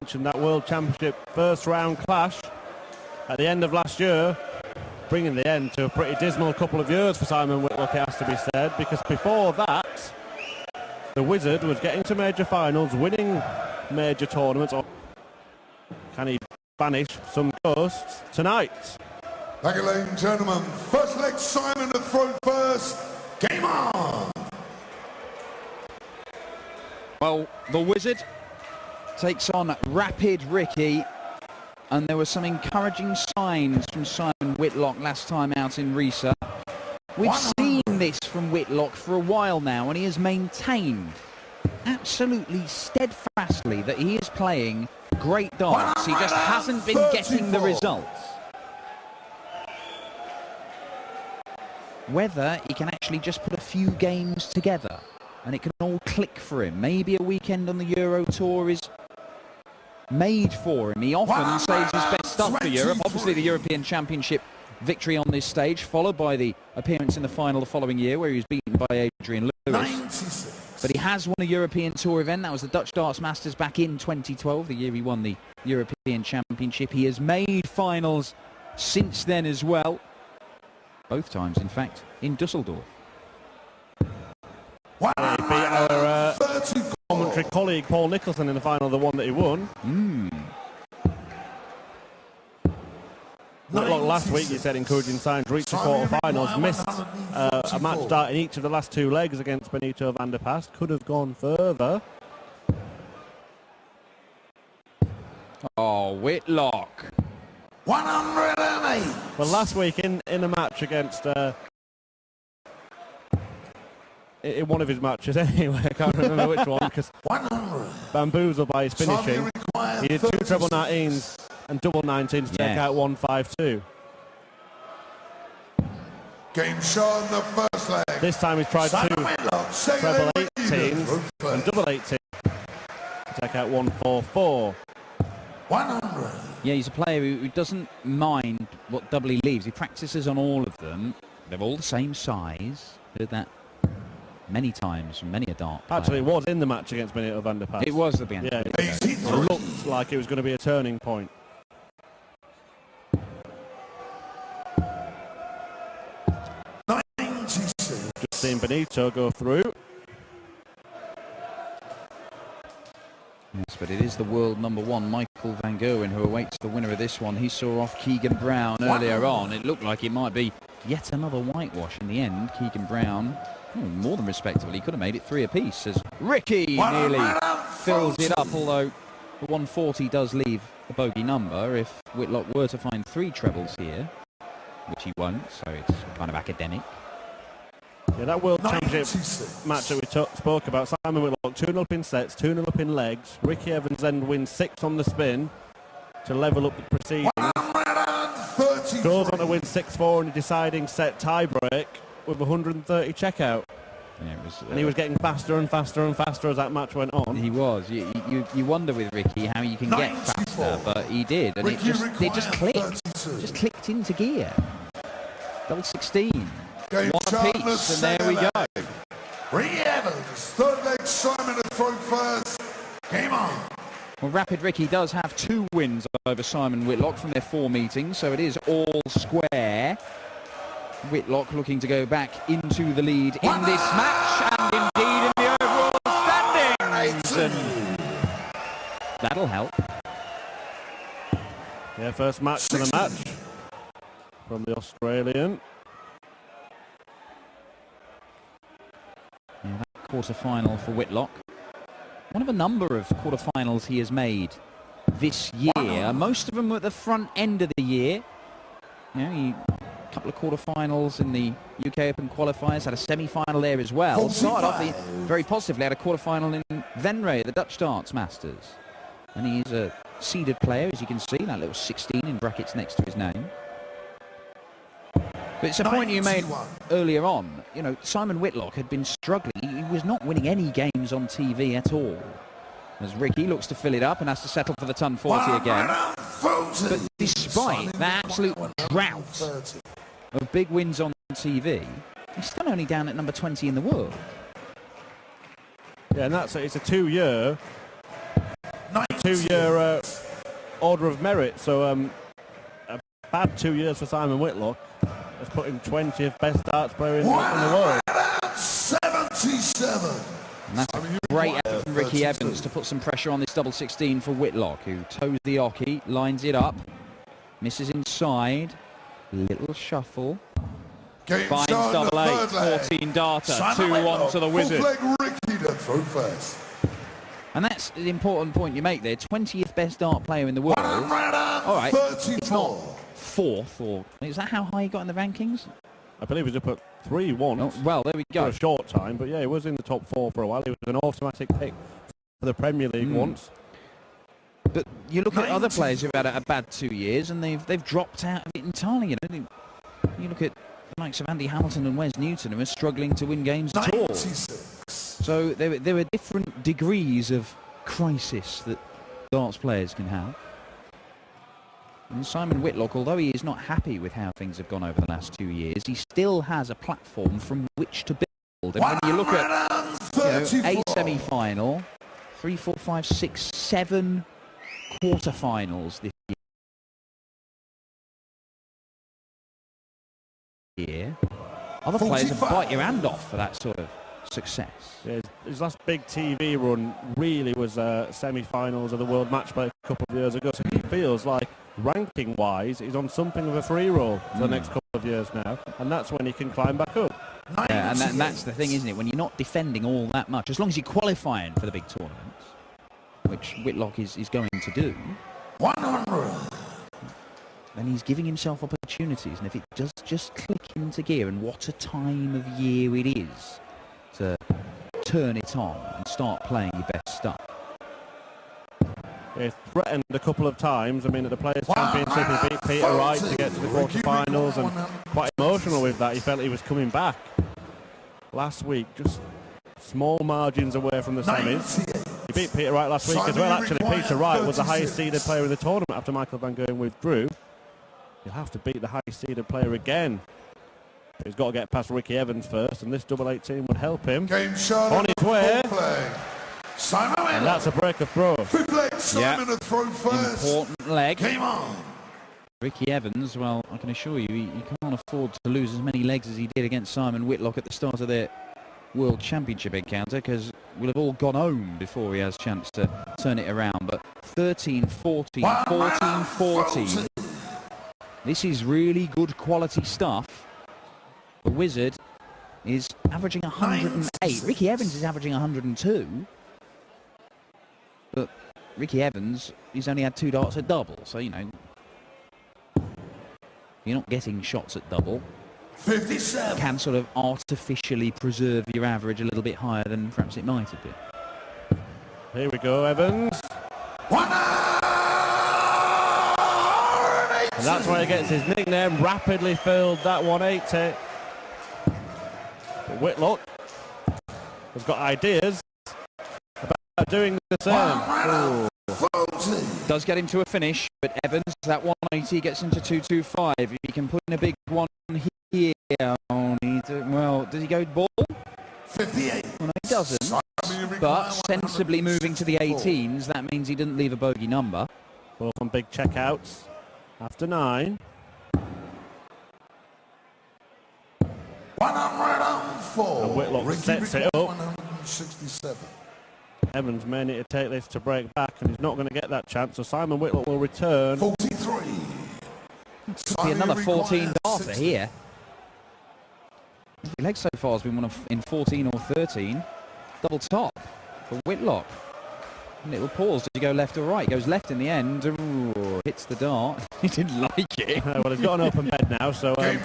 mentioned that World Championship first round clash at the end of last year, bringing the end to a pretty dismal couple of years for Simon Whitlock, it has to be said, because before that, the Wizard was getting to major finals, winning major tournaments. Can he banish some ghosts tonight? Thank you, ladies and gentlemen. First leg, Simon to throw first. Game on! Well, the Wizard takes on Rapid Ricky, and there were some encouraging signs from Simon Whitlock last time out in Risa. We've seen this from Whitlock for a while now, and he has maintained absolutely steadfastly that he is playing great darts. He just hasn't been getting the results. Whether he can actually just put a few games together and it can all click for him. Maybe a weekend on the Euro Tour is made for him. He often saves his best stuff for Europe. Obviously the European Championship victory on this stage, followed by the appearance in the final the following year where he was beaten by Adrian Lewis. But he has won a European Tour event. That was the Dutch Darts Masters back in 2012, the year he won the European Championship. He has made finals since then as well. Both times, in fact, in Dusseldorf. He beat our commentary colleague Paul Nicholson in the final, the one that he won. Whitlock last week, he said encouraging signs, reached the quarterfinals, missed a match start in each of the last two legs against Benito van der Past. Could have gone further. Oh, Whitlock. 108. Well, last week in a match against in one of his matches anyway, I can't remember which one, because bamboozled by his finishing. He did two treble 19s and double 19s to take out 152. Game show in the first leg. This time he's tried two treble 18s and double 18 to take out 144. 100. Yeah, he's a player who doesn't mind what double he leaves. He practices on all of them. They're all the same size. Heard that many times from many a dart player. Actually, it was in the match against Benito van der Past. It was at the end. Yeah, it looked like it was going to be a turning point. Just seen Benito go through. Yes, but it is the world #1, Michael van Gerwen, who awaits the winner of this one. He saw off Keegan Brown earlier on. It looked like it might be yet another whitewash in the end. Keegan Brown, more than respectable. He could have made it 3 apiece as Ricky nearly fills it up, although the 140 does leave a bogey number. If Whitlock were to find 3 trebles here, which he won't, so it's kind of academic. Yeah, that World Championship match that we spoke about, Simon Whitlock 2-0 up in sets, 2-0 up in legs. Ricky Evans then wins 6 on the spin to level up the proceedings. Goes on to win 6-4 in a deciding set tie-break with 130 checkout. Yeah, it was, and he was getting faster and faster and faster as that match went on. He was. You wonder with Ricky how you can get faster, but he did, and it just clicked. Just clicked into gear. Double 16. Game one apiece, and there we go. Ricky Evans, third leg, Simon to throw first. Game on. Well, Rapid Ricky does have 2 wins over Simon Whitlock from their 4 meetings, so it is all square. Whitlock looking to go back into the lead in this match, and indeed in the overall standings. And that'll help. Yeah, first match for the match from the Australian. Yeah, that quarter-final for Whitlock. One of a number of quarter-finals he has made this year. Most of them were at the front end of the year. You know, a couple of quarter-finals in the UK Open qualifiers, had a semi-final there as well. Started off very positively, had a quarter-final in Venray at the Dutch Darts Masters. And he's a seeded player, as you can see, that little 16 in brackets next to his name. But it's a point you made earlier on. You know, Simon Whitlock had been struggling. He was not winning any games on TV at all. As Ricky looks to fill it up and has to settle for the ton 40 again. But despite that absolute drought of big wins on TV, he's still only down at number 20 in the world. Yeah, and it's a 2-year 2-year order of merit. So a bad 2 years for Simon Whitlock has put him 20th best darts player in the world. 77. And that's a great effort from Ricky Evans to put some pressure on this double 16 for Whitlock, who toes the oche, lines it up, misses inside, little shuffle. Finds double 8, 14 darter, 2-1 to the Wizard. Ricky to throw first. And that's the important point you make there. 20th best dart player in the world. All right, it's not 4th, or is that how high he got in the rankings? I believe he's up at 3 once. Oh, well, there we go. For a short time, but yeah, he was in the top 4 for a while. He was an automatic pick for the Premier League once. But you look at other players who've had a bad 2 years and they've dropped out of it entirely. You look at the likes of Andy Hamilton and Wes Newton, who are struggling to win games at all. So there are different degrees of crisis that darts players can have. And Simon Whitlock, although he is not happy with how things have gone over the last 2 years, he still has a platform from which to build. And when you look at a semi-final, 3, 4, 5, 6, 7 quarter-finals this year, other players have bite your hand off for that sort of success. Yeah, his last big TV run really was semi-finals of the World Match Play a couple of years ago, so he feels like ranking-wise he's on something of a free roll for the next couple of years now, and that's when he can climb back up. Yeah, and that's the thing, isn't it? When you're not defending all that much, as long as you're qualifying for the big tournaments, which Whitlock is going to do, 100. then he's giving himself opportunities, and if it does just click into gear, and what a time of year it is to turn it on and start playing your best stuff. He's threatened a couple of times. I mean, at the Players' Championship, he beat Peter Wright to get to the quarterfinals, and quite emotional with that. He felt he was coming back. Last week, just small margins away from the semis. He beat Peter Wright last week as well. Actually, Peter Wright was the highest seeded player in the tournament after Michael van Gerwen withdrew. He'll have to beat the highest seeded player again. But he's got to get past Ricky Evans first, and this double 18 would help him. On his way. And that's a break of throw. Fifth leg, Simon to throw first. Important leg. Game on. Ricky Evans, well, I can assure you, he can't afford to lose as many legs as he did against Simon Whitlock at the start of their World Championship encounter, because we'll have all gone home before he has a chance to turn it around. But 13-14, 14-14. This is really good quality stuff. The Wizard is averaging 108. Ricky Evans is averaging 102. But Ricky Evans, he's only had 2 darts at double, so, you know, you're not getting shots at double. 57. Can sort of artificially preserve your average a little bit higher than perhaps it might have been. Here we go, Evans. And that's where he gets his nickname, rapidly filled that 180. But Whitlock has got ideas about doing the same. Does get him to a finish, but Evans, that 180 gets into 225. If he can put in a big one here, well, does he go ball? 58. Well, no, he doesn't. But sensibly moving to the 18s, that means he didn't leave a bogey number. Both on big checkouts after 9. 104. And Whitlock sets it up. 167. Evans may need to take this to break back, and he's not going to get that chance, so Simon Whitlock will return. 43. Could be another 14 darter here. The leg so far has been one of in 14 or 13. Double top for Whitlock. A little pause. Does he go left or right? Goes left in the end. Ooh, hits the dart. He didn't like it. Well, he's got an open bed now, so he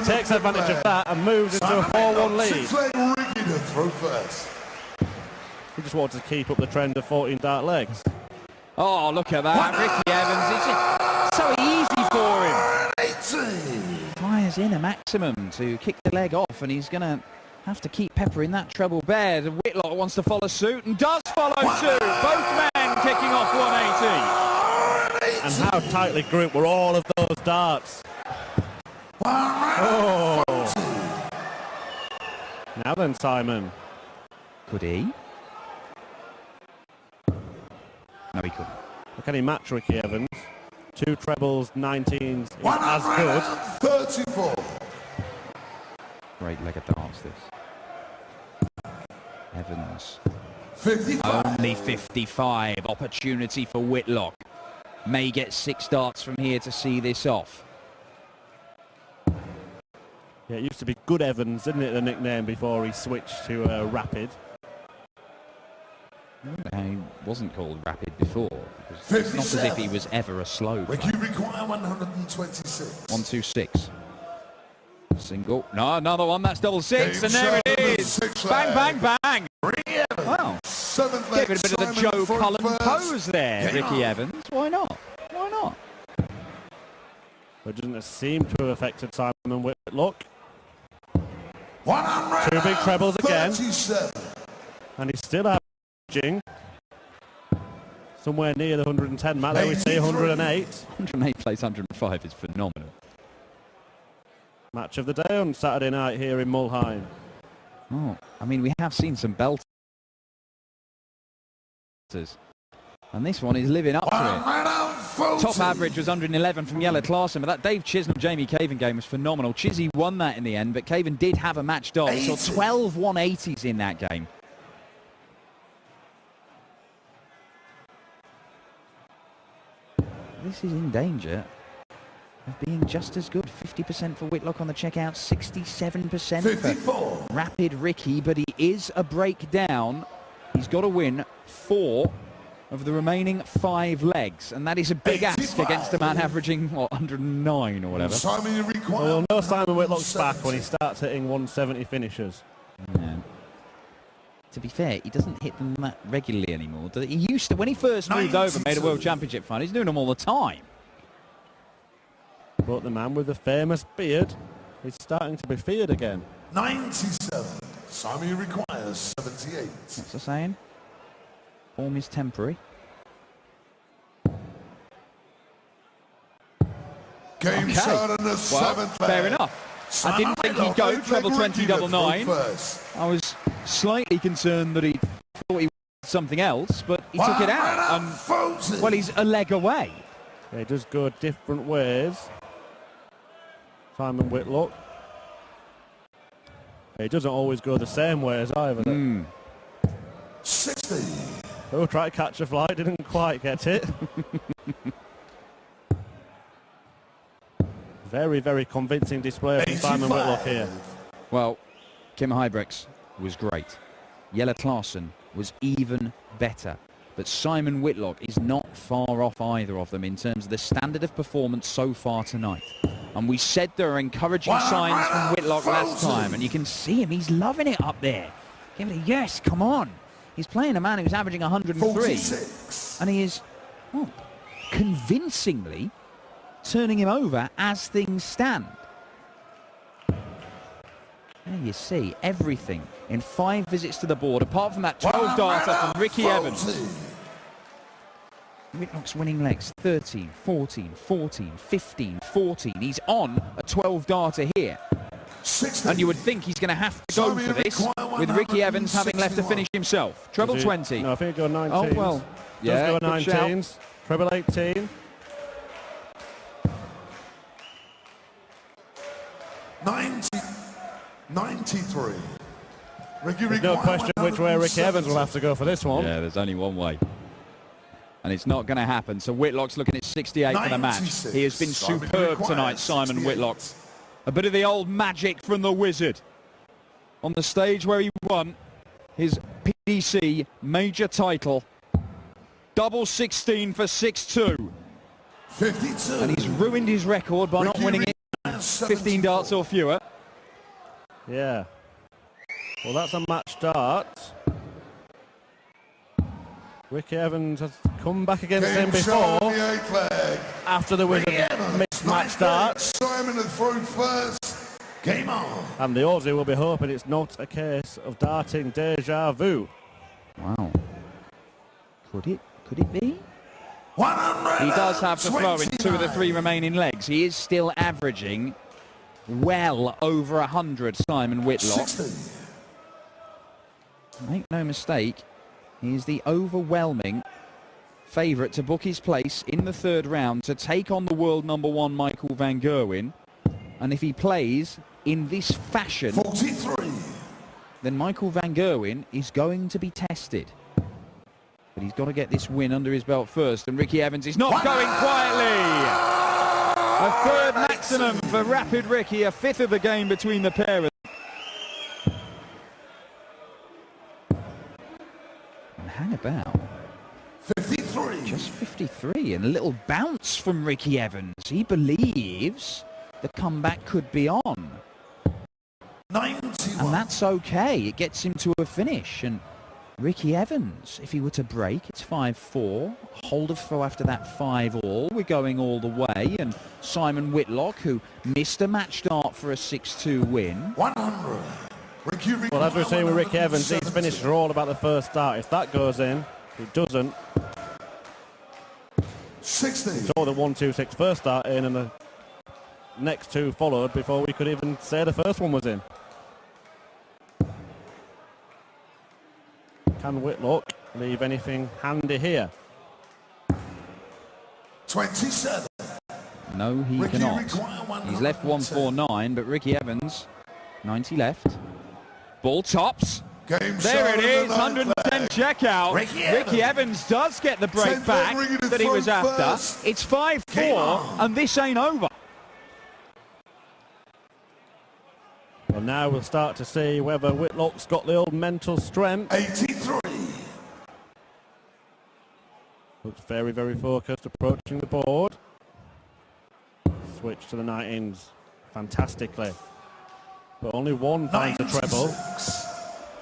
takes advantage of that and moves into a 4-1 lead. Six-leg Ricky to throw first. He just wanted to keep up the trend of 14 dart legs. Oh, look at that. Ricky Evans. It's so easy for him. Fires in a maximum to kick the leg off, and he's going to have to keep peppering that treble bed. Whitlock wants to follow suit and does follow suit. Both men kicking off 180. And how tightly grouped were all of those darts. Oh. Now then, Simon. Could he? No, he couldn't. Can he match Ricky Evans? 2 trebles, 19s, is as good. 34. Great leg of darts, this. Evans. 55. Only 55. Opportunity for Whitlock. May get 6 darts from here to see this off. Yeah, it used to be Good Evans, didn't it, the nickname, before he switched to Rapid. He wasn't called Rapid before. It's not as if he was ever a slow player. You require 126. 126. Single. No, another one. That's double six. Game And there shot it of is. the 6 Bang, leg. bang, bang. Wow. 7th Give leg, it a bit of the Simon Joe Front Cullen first. pose there, Game Ricky on. Evans. Why not? Why not? It doesn't seem to have affected Simon Whitlock. 100. 2 big trebles again. 37. And he's still averaging somewhere near the 110 mark. There we see 108. 108 plays 105 is phenomenal. Match of the day on Saturday night here in Mulheim. Oh, I mean, we have seen some belters. And this one is living up to it. Top average was 111 from Jelle Klaassen, but that Dave Chisholm-Jamie Caven game was phenomenal. Chizzy won that in the end, but Caven did have a match dog. So 12 180s in that game. This is in danger of being just as good. 50% for Whitlock on the checkout, 67% 54. for Rapid Ricky, but he is a breakdown. He's got to win 4 of the remaining 5 legs, and that is a big ask 85. against a man averaging, what, 109 or whatever. Simon, you require. Well, we'll know Simon Whitlock's back when he starts hitting 170 finishes. Yeah. To be fair, he doesn't hit them that regularly anymore. He used to, when he first moved over, made a World Championship final. He's doing them all the time. But the man with the famous beard is starting to be feared again. 97. Simon, you require 78. What's the saying? Form is temporary. Game Okay. shot in the Well, 7th leg. fair enough. I didn't think he'd go treble 20 double 9. I was slightly concerned that he thought he was something else, but he took it out. And, well, he's a leg away. Yeah, he does go different ways. Simon Whitlock. He doesn't always go the same ways either. 60. Oh, tried to catch a flight, didn't quite get it. Very, very convincing display from Simon Whitlock here. Well, Kim Huybrechts was great. Jelle Klaassen was even better. But Simon Whitlock is not far off either of them in terms of the standard of performance so far tonight. And we said there are encouraging signs from Whitlock last time, and you can see him. He's loving it up there. Give it a yes, come on. He's playing a man who's averaging 103. 46. And he is, well, convincingly turning him over as things stand. There you see everything in 5 visits to the board, apart from that 12 darter from Ricky Evans. Whitlock's winning legs 13, 14, 14, 15, 14. He's on a 12 darter here. 60. And you would think he's going to have to go for this with Ricky Evans having left to finish himself. Treble 20. No, I think he'll go 19. Oh, well. Yeah, Does go good shout. 19s. Treble 18. 93. There's no question which way Ricky Evans will have to go for this one. Yeah, there's only one way. And it's not going to happen. So Whitlock's looking at 68 for the match. 96. He has been Simon superb requires tonight, Simon 68. Whitlock. A bit of the old magic from the Wizard. On the stage where he won his PDC major title. Double 16 for 6-2. 52. And he's ruined his record by not winning it 15 darts or fewer. Yeah. Well, that's a match dart. Ricky Evans has come back against him before. After the Wizard missed match dart. Simon had thrown first. Game on. And the Aussie will be hoping it's not a case of darting deja vu. Wow. Could it be? 100. He does have to throw in 2 of the 3 remaining legs. He is still averaging well over 100, Simon Whitlock. 60. Make no mistake, he is the overwhelming favourite to book his place in the third round to take on the world #1 Michael van Gerwen. And if he plays in this fashion, 43. then Michael van Gerwen is going to be tested. But he's got to get this win under his belt first, and Ricky Evans is not going quietly. A third maximum for Rapid Ricky, a fifth of the game between the pair. And hang about. 53. Just 53, and a little bounce from Ricky Evans. He believes the comeback could be on. 91. And that's okay. It gets him to a finish. And Ricky Evans, if he were to break, it's 5-4. Hold of throw after that 5-all. We're going all the way. And Simon Whitlock, who missed a match start for a 6-2 win. 100. Well, as we were saying with Ricky Evans, these finishes are all about the first start. If that goes in, it doesn't. 60. We saw the 1-2-6 first start in, and the next two followed before we could even say the first one was in. Can Whitlock leave anything handy here? 27. No, he Ricky cannot. require He's left 149, but Ricky Evans, 90 left. Ball tops. Game There it shot is, in the ninth 110 leg. checkout. Ricky Evans does get the break 10 back ring in the that he was front after. first. It's Game 5-4, on. and this ain't over. Well, now we'll start to see whether Whitlock's got the old mental strength. 83. Looks very, very focused, approaching the board. Switch to the 19s fantastically. But only one finds the treble. 96.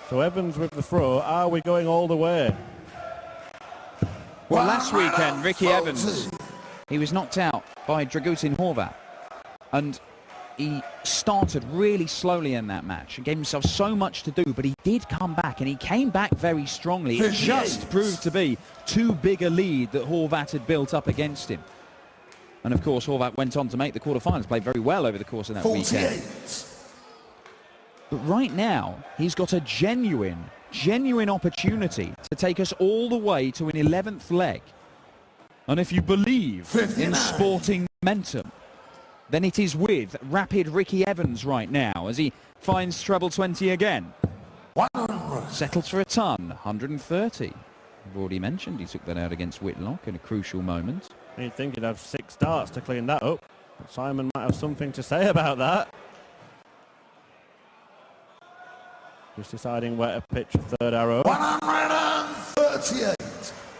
So Evans with the throw. Are we going all the way? Well, last weekend, Ricky 40. Evans, he was knocked out by Dragutin Horvat. And he started really slowly in that match and gave himself so much to do, but he did come back, and he came back very strongly. It 58. just proved to be too big a lead that Horvat had built up against him. And of course, Horvat went on to make the quarterfinals, played very well over the course of that 48. weekend. But right now, he's got a genuine opportunity to take us all the way to an 11th leg. And if you believe 59. in sporting momentum, then it is with Rapid Ricky Evans right now as he finds treble 20 again. 100. Settles for a ton, 130. I've already mentioned he took that out against Whitlock in a crucial moment. You'd think he'd have 6 starts to clean that up. But Simon might have something to say about that. Just deciding where to pitch a third arrow. 138.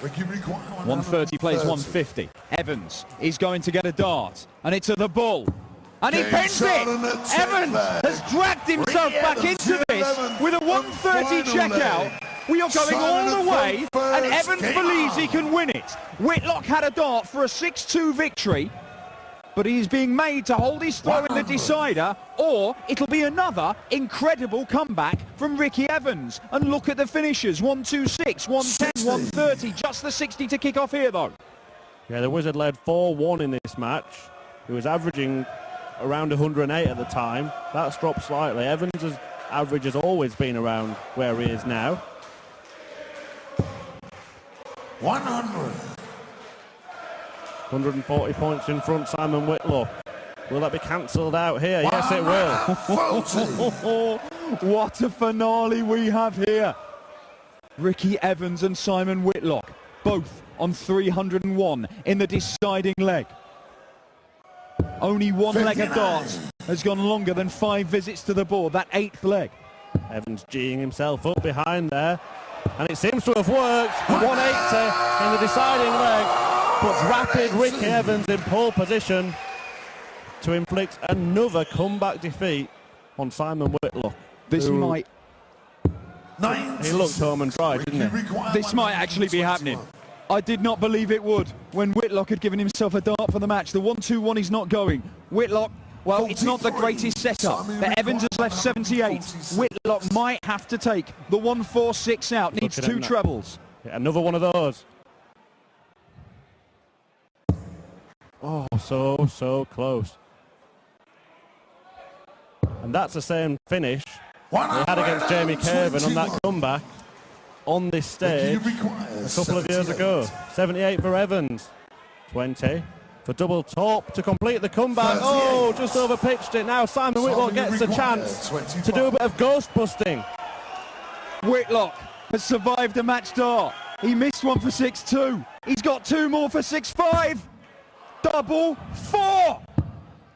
Ricky require 130 plays 150. Evans is going to get a dart, and it's at the bull. And he Game pins shot it! on the 10th Evans leg. has dragged himself Ricky back Evans, into this 11th with a and 130 final checkout. leg. We are going Simon all at the way, front and first. Evans Game believes he on. can win it. Whitlock had a dart for a 6-2 victory, but he's being made to hold his throw in the decider, or it'll be another incredible comeback from Ricky Evans. And look at the finishes, 126, 110, 60. 130, just the 60 to kick off here though. Yeah, the Wizard led 4-1 in this match. He was averaging around 108 at the time. That's dropped slightly. Evans' average has always been around where he is now. 100. 140 points in front, Simon Whitlock. Will that be cancelled out here? Yes, it will. What a finale we have here. Ricky Evans and Simon Whitlock, both on 301 in the deciding leg. Only one leg of 59. darts has gone longer than 5 visits to the board, that 8th leg. Evans geeing himself up behind there. And it seems to have worked. 180 in the deciding leg. Puts Rapid Ricky Evans in pole position to inflict another comeback defeat on Simon Whitlock. This who- might He looked home and dry, didn't he? This might actually be happening. I did not believe it would when Whitlock had given himself a dart for the match. The 1-2-1 is not going. Whitlock, well, it's not the greatest setup, but Evans has left 78. Whitlock might have to take the 1-4-6 out, needs Look at 2 him now. trebles. Yeah, another one of those. Oh, so close. And that's the same finish he had against Jamie Caven on that comeback on this stage. a couple of years ago. 78 for Evans. 20 for double top to complete the comeback. Oh, just overpitched it. Now Simon Whitlock gets a chance to do a bit of ghost busting. Whitlock has survived a match start. He missed one for 6-2. He's got two more for 6-5. Double 4.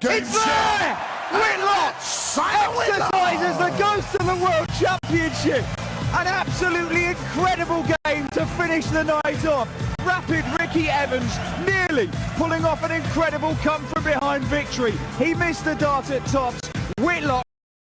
It's there! Whitlock exercises the ghost of the World Championship. An absolutely incredible game to finish the night off. Rapid Ricky Evans nearly pulling off an incredible come from behind victory. He missed the dart at tops. Whitlock